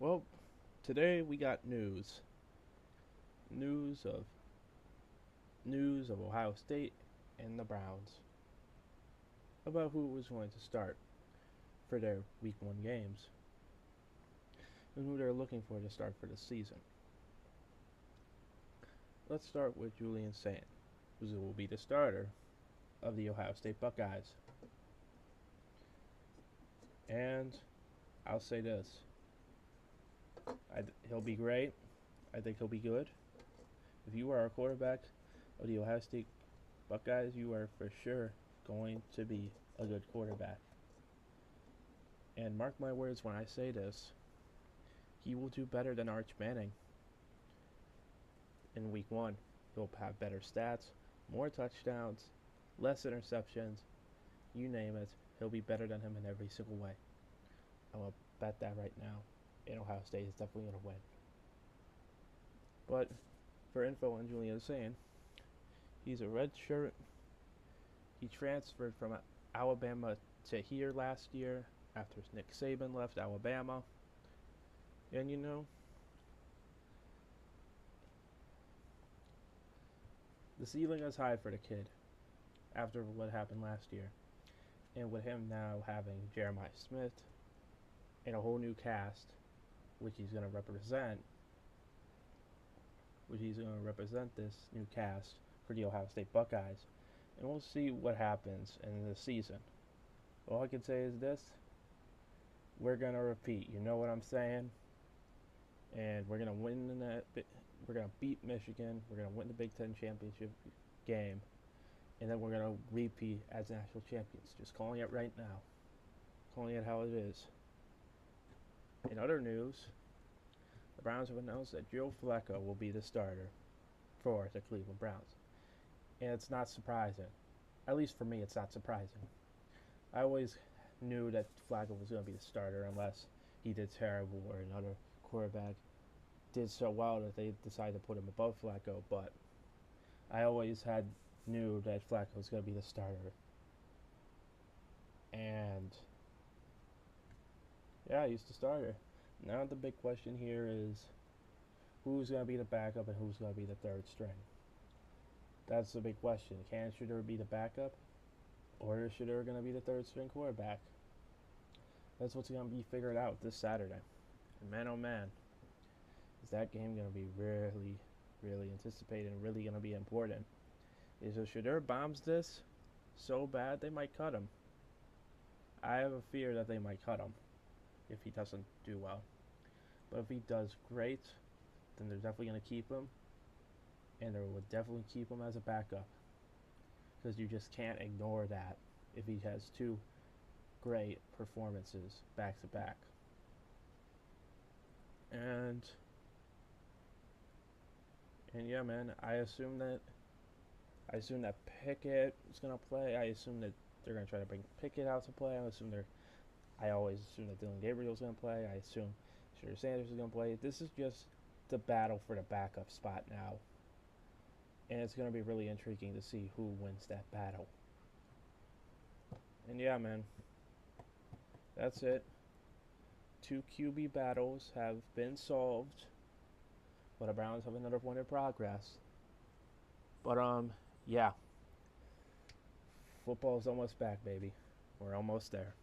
Well, today we got news. News of Ohio State and the Browns about who was going to start for their week 1 games and who they're looking for to start for the season. Let's start with Julian Saint, who will be the starter of the Ohio State Buckeyes. And I'll say this. He'll be great. I think he'll be good. If you are a quarterback of the Ohio State Buckeyes, you are for sure going to be a good quarterback. And mark my words when I say this, he will do better than Arch Manning in week 1. He'll have better stats, more touchdowns, less interceptions, you name it. He'll be better than him in every single way. I'm going to bet that right now. And Ohio State is definitely going to win. But for info on Julian Saint, he's a red shirt. He transferred from Alabama to here last year after Nick Saban left Alabama. And the ceiling is high for the kid after what happened last year. And with him now having Jeremiah Smith and a whole new cast, which he's going to represent this new cast for the Ohio State Buckeyes. And we'll see what happens in the season. All I can say is this. We're going to repeat. You know what I'm saying? And we're going to win in that. We're going to beat Michigan. We're going to win the Big Ten championship game. And then we're going to repeat as national champions. Just calling it right now. Calling it how it is. In other news, the Browns have announced that Joe Flacco will be the starter for the Cleveland Browns. And it's not surprising. At least for me, it's not surprising. I always knew that Flacco was going to be the starter unless he did terrible or another quarterback did so well that they decided to put him above Flacco. But I always knew that Flacco was going to be the starter. And yeah, he's the starter. Now the big question here is who's going to be the backup and who's going to be the third string. That's the big question. Can Shedeur be the backup? Or is Shedeur going to be the third string quarterback? That's what's going to be figured out this Saturday. And man, oh man, is that game going to be really, really anticipated and really going to be important. If Shedeur bombs this so bad, they might cut him. I have a fear that they might cut him if he doesn't do well. But if he does great, then they're definitely going to keep him. And they would definitely keep him as a backup. Because you just can't ignore that if he has 2 great performances back to back. And yeah, man, I assume that Pickett is going to play. I assume that they're going to try to bring Pickett out to play. I always assume that Dylan Gabriel's going to play. I assume Shedeur Sanders is going to play. This is just the battle for the backup spot now. And it's going to be really intriguing to see who wins that battle. And yeah, man. That's it. 2 QB battles have been solved. But the Browns have another one in progress. But, yeah. Football's almost back, baby. We're almost there.